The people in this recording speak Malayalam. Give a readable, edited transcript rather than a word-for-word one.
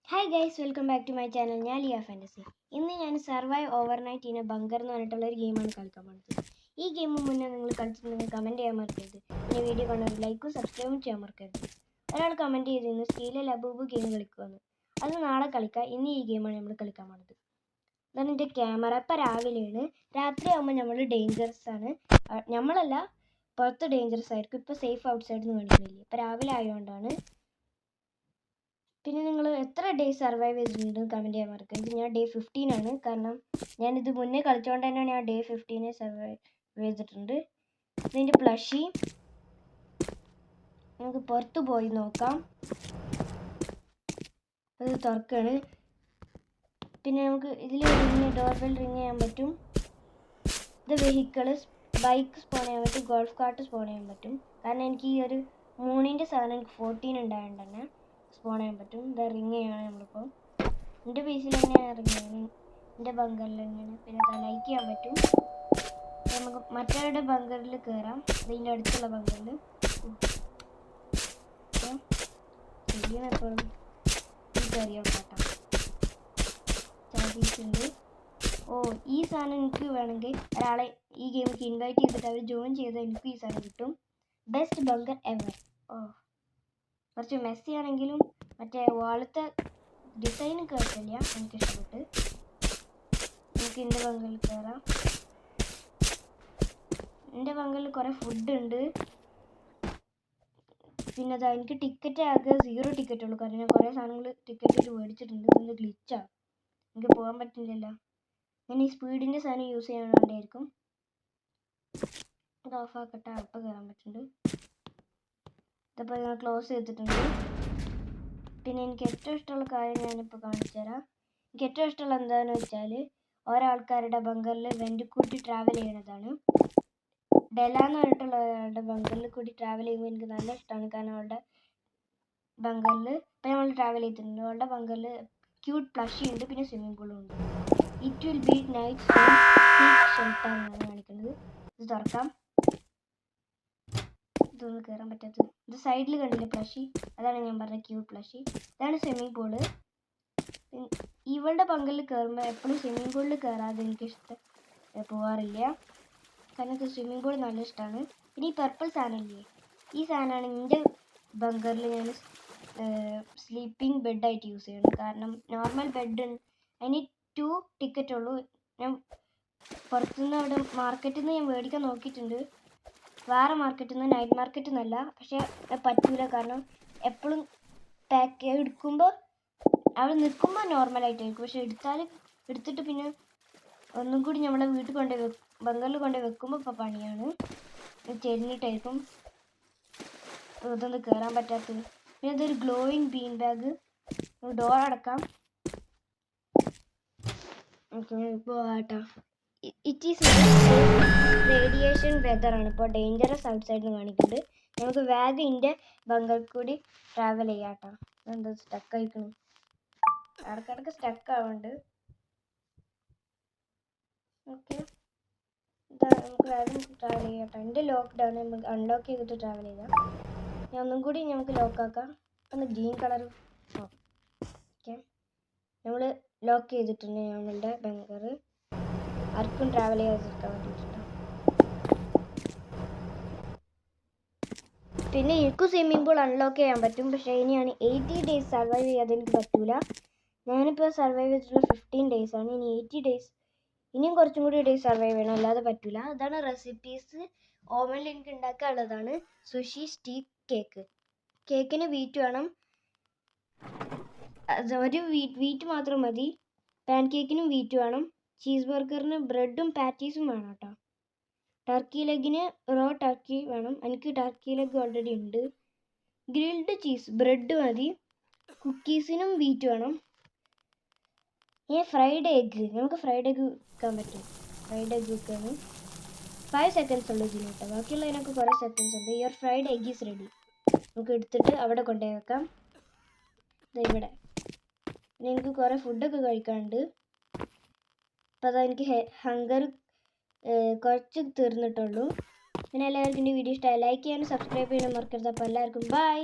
Hi guys, welcome back to my channel. ഞാൻ ലിയ ഫാൻറ്റസി. ഇന്ന് ഞാൻ survive overnight in a bunker എന്ന് പറഞ്ഞിട്ടുള്ള ഒരു ഗെയിമാണ് കളിക്കാൻ പോകുന്നത്. ഈ ഗെയിം മുന്നേ നിങ്ങൾ കളിച്ചിട്ടുണ്ടെങ്കിൽ കമൻറ്റ് ചെയ്യാൻ മറക്കരുത്. പിന്നെ വീഡിയോ കണ്ട ഒരു ലൈക്കും സബ്സ്ക്രൈബും ചെയ്യാൻ മറക്കരുത്. ഒരാൾ കമൻറ്റ് ചെയ്തിരുന്നു സ്റ്റീലെ ലബൂബ് ഗെയിം കളിക്കുമെന്ന്. അത് നാളെ കളിക്കാം. ഇന്ന് ഈ ഗെയിമാണ് നമ്മൾ കളിക്കാൻ പോകുന്നത്. അതാണ് എൻ്റെ ക്യാമറ. ഇപ്പം രാവിലെയാണ്. രാത്രി ആകുമ്പോൾ നമ്മൾ ഡേഞ്ചറസ് ആണ്. നമ്മളല്ല, പുറത്ത് ഡേഞ്ചറസ് ആയിരിക്കും. ഇപ്പോൾ സേഫ് ഔട്ട് സൈഡിൽ നിന്ന് കാണിക്കുന്നില്ല. ഇപ്പം രാവിലെ ആയതുകൊണ്ടാണ്. പിന്നെ നിങ്ങൾ എത്ര ഡേയ്സ് സർവൈവ് ചെയ്തിട്ടുണ്ട് കമൻറ്റ് ചെയ്യാൻ മറക്കരുത്. ഞാൻ ഡേ 15 ആണ്. കാരണം ഞാനിത് മുന്നേ കളിച്ചുകൊണ്ട് തന്നെയാണ് ഞാൻ ഡേ 15 സർവൈവ് ചെയ്തിട്ടുണ്ട്. ഇതിൻ്റെ പ്ലഷി നമുക്ക് പുറത്ത് പോയി നോക്കാം. അത് തുറക്കാണ്. പിന്നെ നമുക്ക് ഇതിൽ ഡോർബെൽ റിങ് ചെയ്യാൻ പറ്റും. ഇത് വെഹിക്കിള് ബൈക്ക് സ്പോൺ ചെയ്യാൻ പറ്റും, ഗോൾഫ് കാർട്ട് സ്പോൺ ചെയ്യാൻ പറ്റും. കാരണം എനിക്ക് ഈ ഒരു മൂണിൻ്റെ സാധനം എനിക്ക് 14 ഉണ്ടായതുകൊണ്ട് തന്നെ സ്പോൺ ചെയ്യാൻ പറ്റും. ഇത് റിങ് ചെയ്യാണ് നമ്മളിപ്പോൾ. എൻ്റെ പീസിൽ തന്നെയാണ് റിങ് ചെയ്യുന്നത്, എൻ്റെ ബങ്കറിൽ തന്നെയാണ്. പിന്നെ അത് ലൈക്ക് ചെയ്യാൻ പറ്റും. നമുക്ക് മറ്റവരുടെ ബങ്കറിൽ കയറാം, അതിൻ്റെ അടുത്തുള്ള ബങ്കറിൽ. ശരിയെപ്പോഴും കയറിയോ കേട്ടോ. ചാർജീസുണ്ട്. ഈ സാധനം എനിക്ക് വേണമെങ്കിൽ ഒരാളെ ഈ ഗെയിമിലേക്ക് ഇൻവൈറ്റ് ചെയ്തിട്ട് അവർ ജോയിൻ ചെയ്താൽ എനിക്ക് ഈ സാധനം കിട്ടും. Best bunker ever. കുറച്ച് മെസ്സി ആണെങ്കിലും മറ്റേ വാളത്തെ ഡിസൈൻ കേട്ടില്ല, എനിക്കിഷ്ടപ്പെട്ട്. നമുക്ക് എൻ്റെ ബങ്കറിൽ കയറാം. എൻ്റെ ബങ്കറിൽ കുറേ ഫുഡ് ഉണ്ട്. പിന്നെ അതാ എനിക്ക് ടിക്കറ്റ് ആകെ 0 ടിക്കറ്റ് ഉള്ളൂ. കാരണം ഞാൻ കുറേ സാധനങ്ങൾ ടിക്കറ്റ് മേടിച്ചിട്ടുണ്ട്. ഇതൊന്ന് ഗ്ലിച്ചാണ്, എനിക്ക് പോകാൻ പറ്റില്ലല്ലോ. ഞാൻ ഈ സ്പീഡിൻ്റെ സാധനം യൂസ് ചെയ്യാനാണ്ടായിരിക്കും. ഇത് ഓഫാക്കട്ടെ, അപ്പം കയറാൻ പറ്റുന്നുണ്ട്. ഇതിപ്പോൾ ഞാൻ ക്ലോസ് ചെയ്തിട്ടുണ്ട്. പിന്നെ എനിക്ക് ഏറ്റവും ഇഷ്ടമുള്ള കാര്യം ഞാനിപ്പോൾ കാണിച്ചു തരാം. എനിക്ക് ഏറ്റവും ഇഷ്ടമുള്ള എന്താണെന്ന് വെച്ചാൽ ഓരോ ആൾക്കാരുടെ ബങ്കറിൽ വെൻ്റിൽ കൂടി ട്രാവൽ ചെയ്യണതാണ്. ഡെല എന്ന് പറഞ്ഞിട്ടുള്ള ഒരാളുടെ ബങ്കറിൽ കൂടി ട്രാവൽ ചെയ്യുമ്പോൾ എനിക്ക് നല്ല ഇഷ്ടമാണ്. കാരണം അവളുടെ ബങ്കറിൽ ഇപ്പം നമ്മൾ ട്രാവൽ ചെയ്തിട്ടുണ്ട്. അവളുടെ ബങ്കറിൽ ക്യൂട്ട് പ്ലഷി ഉണ്ട്, പിന്നെ സ്വിമ്മിംഗ് പൂളും ഉണ്ട്. It will be night shelter എന്നാണ് കാണിക്കുന്നത്. ഇത് തുറക്കാം. ഇതൊന്നും കയറാൻ പറ്റാത്തത്. ഇത് സൈഡിൽ കണ്ടില്ലേ പ്ലഷി, അതാണ് ഞാൻ പറഞ്ഞ ക്യൂട്ട് പ്ലഷി. ഇതാണ് സ്വിമ്മിംഗ് പൂള്. ഇവളുടെ ബങ്കറിൽ കയറുമ്പോൾ എപ്പോഴും സ്വിമ്മിംഗ് പൂളിൽ കയറാതെ എനിക്കിഷ്ടം പോകാറില്ല. കാരണം എനിക്ക് സ്വിമ്മിംഗ് പൂൾ നല്ല ഇഷ്ടമാണ്. പിന്നെ ഈ പർപ്പിൾ സാധനമില്ലേ, ഈ സാധനമാണ് എൻ്റെ ബങ്കറിൽ ഞാൻ സ്ലീപ്പിംഗ് ബെഡായിട്ട് യൂസ് ചെയ്യുന്നത്. കാരണം നോർമൽ ബെഡ് അതിന് 2 ടിക്കറ്റ് ഉള്ളൂ. ഞാൻ പുറത്തുനിന്ന് അവിടെ മാർക്കറ്റിൽ നിന്ന് ഞാൻ മേടിക്കാൻ നോക്കിയിട്ടുണ്ട്. വേറെ മാർക്കറ്റിൽ നിന്ന്, നൈറ്റ് മാർക്കറ്റിൽ നിന്നല്ല. പക്ഷേ പറ്റൂല. കാരണം എപ്പോഴും പാക്ക് എടുക്കുമ്പോൾ അവിടെ നിൽക്കുമ്പോൾ നോർമലായിട്ടായിരിക്കും. പക്ഷെ എടുത്തിട്ട് പിന്നെ ഒന്നും കൂടി നമ്മളെ വീട്ടിൽ കൊണ്ടുപോയി ബംഗാളിൽ കൊണ്ടുപോയി വെക്കുമ്പോൾ ഇപ്പോൾ പണിയാണ്. ചെരിഞ്ഞിട്ടായിരിക്കും. ഇതൊന്നും കയറാൻ പറ്റാത്തത്. പിന്നെ ഇതൊരു ഗ്ലോയിങ് ബീൻ ബാഗ്. ഡോർ അടക്കാം. ഇപ്പോൾ ആട്ടാ, ഇറ്റ് ഈസ് റേഡിയേഷൻ വെതറാണ്. ഇപ്പോൾ ഡേഞ്ചറസ് ഔട്ട് സൈഡിൽ നിന്ന് കാണിക്കുന്നുണ്ട്. നമുക്ക് വാഗിൻ്റെ ബങ്കറിൽ കൂടി ട്രാവൽ ചെയ്യാം കേട്ടോ. എന്താ സ്റ്റക്ക് ആയിക്കണം, ഇടയ്ക്കിടയ്ക്ക് സ്റ്റക്ക് ആവുന്നുണ്ട്. ഓക്കെ, നമുക്ക് വാഗൻ ട്രാവൽ ചെയ്യാം കേട്ടോ. എൻ്റെ ലോക്ക്ഡൗൺ നമുക്ക് അൺലോക്ക് ചെയ്തിട്ട് ട്രാവൽ ചെയ്യാം. ഞാൻ ഒന്നും കൂടി നമുക്ക് ലോക്കാക്കാം. ഒന്ന് ഗ്രീൻ കളർ. ഓക്കെ, നമ്മൾ ലോക്ക് ചെയ്തിട്ടുണ്ട് നമ്മളുടെ ബങ്കർ. ആർക്കും ട്രാവൽ ചെയ്യാതിരിക്കാൻ വേണ്ടിയിട്ടാണ്. പിന്നെ എനിക്ക് സ്വിമ്മിംഗ് പൂൾ അൺലോക്ക് ചെയ്യാൻ പറ്റും. പക്ഷേ ഇനിയാണ് 80 ഡേയ്സ് സർവൈവ് ചെയ്യാതെ എനിക്ക് പറ്റൂല. ഞാനിപ്പോൾ സർവൈവ് ചെയ്തിട്ടുള്ള 15 ഡേയ്സ് ആണ്. ഇനി 80 ഡേയ്സ്, ഇനിയും കുറച്ചും കൂടി ഡേയ്സ് സർവൈവ് ചെയ്യണം, അല്ലാതെ പറ്റൂല. അതാണ് റെസിപ്പീസ്. ഓവനിൽ എനിക്ക് ഉണ്ടാക്കാനുള്ളതാണ്. Sushi steak cake. കേക്കിന് വീറ്റ് വേണം. ഒരു വീറ്റ് മാത്രം മതി. പാൻ കേക്കിനും വീറ്റ് വേണം. ചീസ് ബർഗറിന് ബ്രെഡും പാറ്റീസും വേണം കേട്ടോ. ടർക്കി ലെഗിന് റോ ടർക്കി വേണം. എനിക്ക് ടർക്കി ലെഗ് ഓൾറെഡി ഉണ്ട്. ഗ്രിൽഡ് ചീസ് ബ്രെഡ് മതി. കുക്കീസിനും വീറ്റ് വേണം. ഫ്രൈഡ് എഗ്ഗ്, നമുക്ക് ഫ്രൈഡ് എഗ്ഗ് വെക്കാൻ പറ്റും. ഫ്രൈഡ് എഗ്ഗ് വെക്കാണ് 5 സെക്കൻഡ്സ് ഉള്ളൂ ഇതിന് കേട്ടോ. ബാക്കിയുള്ളതിനൊക്കെ കുറേ സെക്കൻഡ്സ് ഉണ്ട്. Your fried egg is ready. നമുക്ക് എടുത്തിട്ട് അവിടെ കൊണ്ടുപോയി വെക്കാം. ഇവിടെ പിന്നെ എനിക്ക് കുറേ ഫുഡൊക്കെ കഴിക്കാനുണ്ട്. അപ്പോൾ അതാ എനിക്ക് ഹങ്കർ കുറച്ച് തീർന്നിട്ടുള്ളൂ. പിന്നെ എല്ലാവർക്കും ഈ വീഡിയോ ഇഷ്ടമായി ലൈക്ക് ചെയ്യാനും സബ്സ്ക്രൈബ് ചെയ്യാനും മറക്കരുത്. അപ്പോൾ എല്ലാവർക്കും ബൈ.